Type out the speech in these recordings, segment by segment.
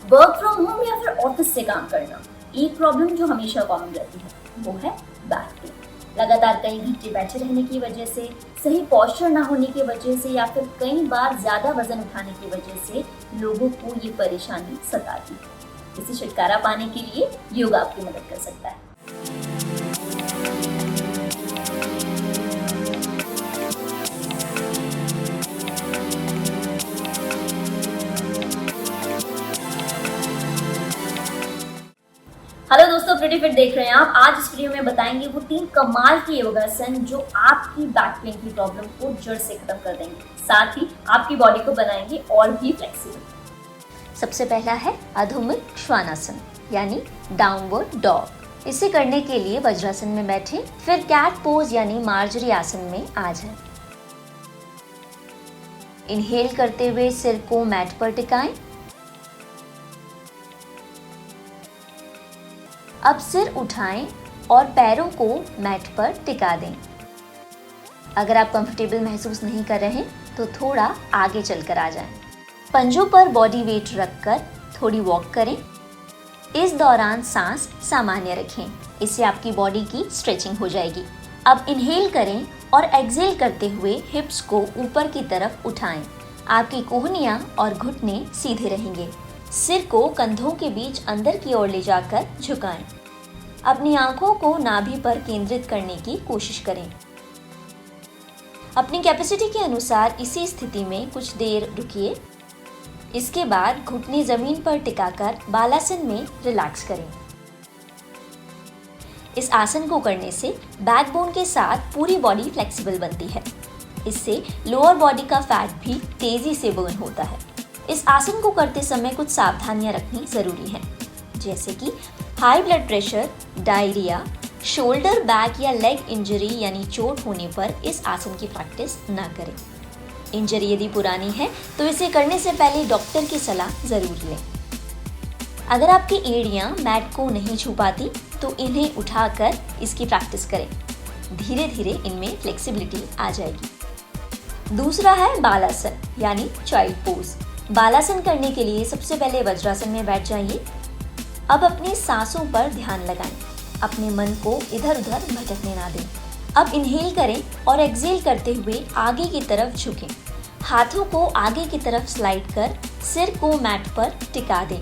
Work from home या फिर office से काम करना, एक प्रॉब्लम जो हमेशा कॉमन रहती है वो है बैक पेन। लगातार कई घंटे बैठे रहने की वजह से, सही पोस्चर ना होने की वजह से या फिर कई बार ज्यादा वजन उठाने की वजह से लोगों को ये परेशानी सताती है। इसे छुटकारा पाने के लिए योगा आपकी मदद कर सकता है। हेलो दोस्तों, प्रिटी फिट देख रहे हैं आप। आज इस वीडियो में बताएंगे वो 3 कमाल के योगासन जो आपकी बैक पेन की प्रॉब्लम को जड़ से खत्म कर देंगे, साथ ही आपकी बॉडी को बनाएंगे और भी फ्लेक्सिबल। सबसे पहला है अधोमुख श्वानासन यानी डाउनवर्ड डॉग। इसे करने के लिए वज्रासन में बैठें, फिर कैट पोज यानी मार्जरी आसन में आ जाएं। इनहेल करते हुए सिर को मैट पर टिकाएं। अब सिर उठाएं और पैरों को मैट पर टिका दें। अगर आप कंफर्टेबल महसूस नहीं कर रहे तो थोड़ा आगे चलकर आ जाएं। पंजों पर बॉडी वेट रखकर थोड़ी वॉक करें। इस दौरान सांस सामान्य रखें, इससे आपकी बॉडी की स्ट्रेचिंग हो जाएगी। अब इनहेल करें और एक्सहेल करते हुए हिप्स को ऊपर की तरफ उठाएं। आपकी कोहनियां और घुटने सीधे रहेंगे। सिर को कंधों के बीच अंदर की ओर ले जाकर झुकाएं। अपनी आंखों को नाभि पर केंद्रित करने की कोशिश करें। अपनी कैपेसिटी के अनुसार इसी स्थिति में कुछ देर रुकिए। इसके बाद घुटने जमीन पर टिकाकर बालासन में रिलैक्स करें। इस आसन को करने से बैकबोन के साथ पूरी बॉडी फ्लेक्सिबल बनती है। इससे लोअर बॉडी का फैट भी तेजी से बर्न होता है। इस आसन को करते समय कुछ सावधानियां रखनी जरूरी है, जैसे कि high blood pressure, diarrhoea, shoulder, back या लेग इंजरी यानी चोट होने पर इस आसन की प्रैक्टिस ना करें। इंजरी यदि पुरानी है तो इसे करने से पहले डॉक्टर की सलाह जरूर लें। अगर आपकी एड़ियां मैट को नहीं छू पाती तो इन्हें उठाकर इसकी प्रैक्टिस करें। धीरे धीरे इनमें फ्लेक्सिबिलिटी आ जाएगी। दूसरा है बालासन यानी चाइल्ड पोज। बालासन करने के लिए सबसे पहले वज्रासन में बैठ जाइए। अब अपनी सांसों पर ध्यान लगाएं। अपने मन को इधर उधर भटकने ना दें। अब इनहेल करें और एक्सहेल करते हुए आगे की तरफ झुकें। हाथों को आगे की तरफ स्लाइड कर सिर को मैट पर टिका दें।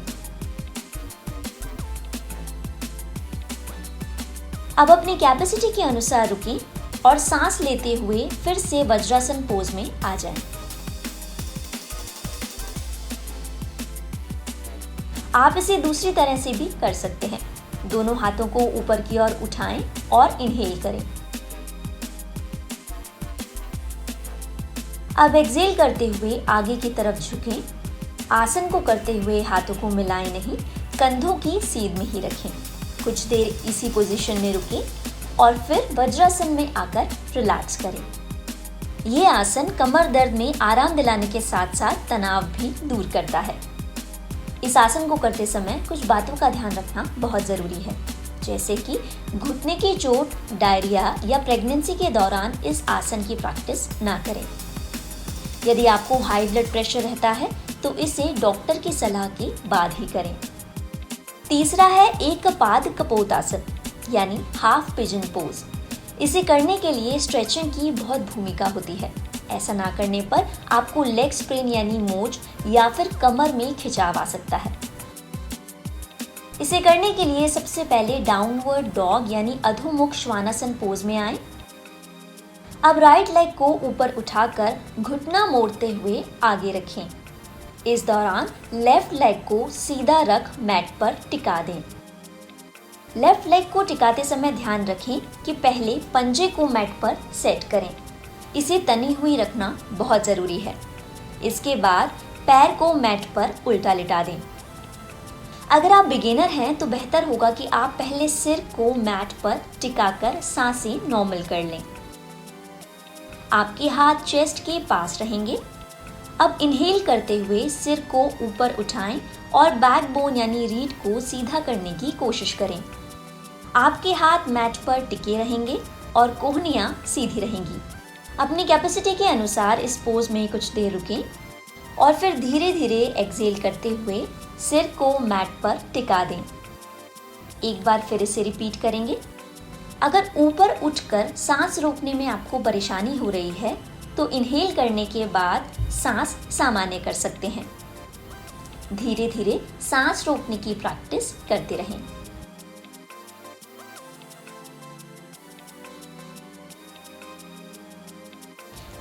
अब अपनी कैपेसिटी के अनुसार रुकें और सांस लेते हुए फिर से वज्रासन पोज में आ जाएं। आप इसे दूसरी तरह से भी कर सकते हैं। दोनों हाथों को ऊपर की ओर उठाएं और इनहेल करें। अब एक्सहेल करते हुए आगे की तरफ झुकें। आसन को करते हुए हाथों को मिलाएं नहीं, कंधों की सीध में ही रखें। कुछ देर इसी पोजीशन में रुकें और फिर वज्रासन में आकर रिलैक्स करें। ये आसन कमर दर्द में आराम दिलाने के साथ साथ तनाव भी दूर करता है। इस आसन को करते समय कुछ बातों का ध्यान रखना बहुत ज़रूरी है, जैसे कि घुटने की चोट, डायरिया या प्रेगनेंसी के दौरान इस आसन की प्रैक्टिस ना करें। यदि आपको हाई ब्लड प्रेशर रहता है तो इसे डॉक्टर की सलाह के बाद ही करें। तीसरा है एकपाद कपोतासन यानी हाफ पिजन पोज। इसे करने के लिए स्ट्रेचिंग की बहुत भूमिका होती है। ऐसा ना करने पर आपको लेग स्प्रेन यानी मोच या फिर कमर में खिंचाव आ सकता है। इसे करने के लिए सबसे पहले डाउनवर्ड डॉग यानी अधोमुख श्वानासन पोज में आएं। अब राइट लेग को ऊपर उठाकर घुटना मोड़ते हुए आगे रखें। इस दौरान लेफ्ट लेग को सीधा रख मैट पर टिका दें। लेफ्ट लेग को टिकाते समय ध्यान रखें कि पहले पंजे को मैट पर सेट करें। इसे तनी हुई रखना बहुत ज़रूरी है। इसके बाद पैर को मैट पर उल्टा लिटा दें। अगर आप बिगिनर हैं तो बेहतर होगा कि आप पहले सिर को मैट पर टिकाकर सांसें नॉर्मल कर लें। आपके हाथ चेस्ट के पास रहेंगे। अब इनहेल करते हुए सिर को ऊपर उठाएं और बैकबोन यानी रीढ़ को सीधा करने की कोशिश करें। आपके हाथ मैट पर टिके रहेंगे और कोहनियां सीधी रहेंगी। अपनी कैपेसिटी के अनुसार इस पोज में कुछ देर रुकें और फिर धीरे धीरे एक्सहेल करते हुए सिर को मैट पर टिका दें। एक बार फिर इसे रिपीट करेंगे। अगर ऊपर उठकर सांस रोकने में आपको परेशानी हो रही है तो इनहेल करने के बाद सांस सामान्य कर सकते हैं। धीरे धीरे सांस रोकने की प्रैक्टिस करते रहें।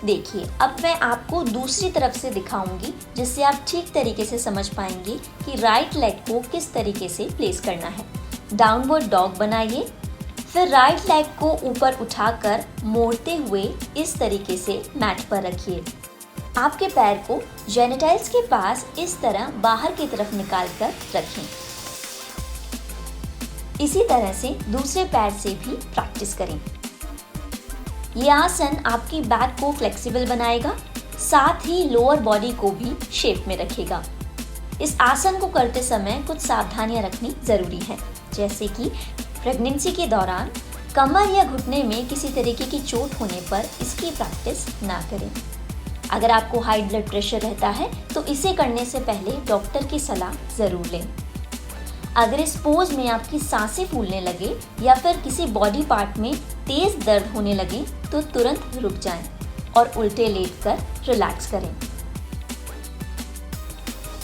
देखिए, अब मैं आपको दूसरी तरफ से दिखाऊंगी जिससे आप ठीक तरीके से समझ पाएंगे कि राइट लेग को किस तरीके से प्लेस करना है। डाउनवर्ड डॉग बनाइए, फिर राइट लेग को ऊपर उठाकर मोड़ते हुए इस तरीके से मैट पर रखिए। आपके पैर को जेनिटल्स के पास इस तरह बाहर की तरफ निकाल कर रखें। इसी तरह से दूसरे पैर से भी प्रैक्टिस करें। ये आसन आपकी बैक को फ्लेक्सिबल बनाएगा, साथ ही लोअर बॉडी को भी शेप में रखेगा। इस आसन को करते समय कुछ सावधानियां रखनी जरूरी है, जैसे कि प्रेगनेंसी के दौरान कमर या घुटने में किसी तरीके की चोट होने पर इसकी प्रैक्टिस ना करें। अगर आपको हाई ब्लड प्रेशर रहता है तो इसे करने से पहले डॉक्टर की सलाह जरूर लें। अगर इस पोज में आपकी सांसें फूलने लगे या फिर किसी बॉडी पार्ट में तेज दर्द होने लगे तो तुरंत रुक जाएं और उल्टे लेटकर रिलैक्स करें।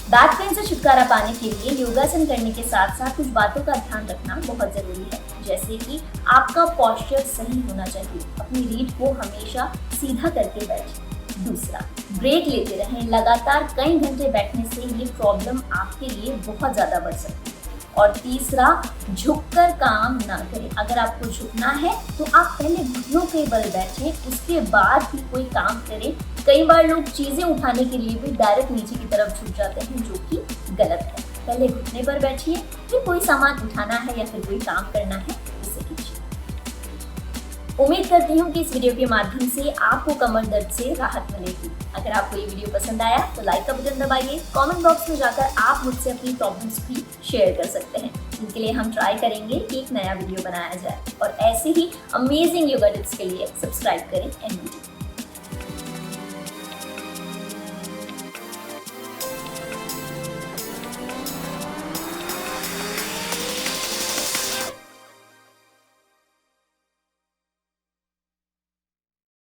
बैक पेन से छुटकारा पाने के लिए योगासन करने के साथ साथ कुछ बातों का ध्यान रखना बहुत जरूरी है, जैसे कि आपका पोस्चर सही होना चाहिए। अपनी रीढ़ को हमेशा सीधा करके बैठें। दूसरा, ब्रेक लेते रहें। लगातार कई घंटे बैठने से ये प्रॉब्लम आपके लिए बहुत ज्यादा बढ़ सकती है। और तीसरा, झुककर काम ना करें। अगर आपको झुकना है तो आप पहले घुटनों के बल बैठें, उसके बाद ही कोई काम करें। कई बार लोग चीजें उठाने के लिए भी डायरेक्ट नीचे की तरफ झुक जाते हैं, जो कि गलत है। पहले घुटने पर बैठिए, फिर कोई सामान उठाना है या फिर कोई काम करना है उसे कीजिए। उम्मीद करती हूँ कि इस वीडियो के माध्यम से आपको कमर दर्द से राहत मिलेगी। अगर आपको ये वीडियो पसंद आया तो लाइक का बटन दबाइए। कमेंट बॉक्स में जाकर आप मुझसे अपनी प्रॉब्लम्स भी शेयर कर सकते हैं, जिनके लिए हम ट्राई करेंगे कि एक नया वीडियो बनाया जाए। और ऐसे ही अमेजिंग योगा टिप्स के लिए सब्सक्राइब करें एनवी।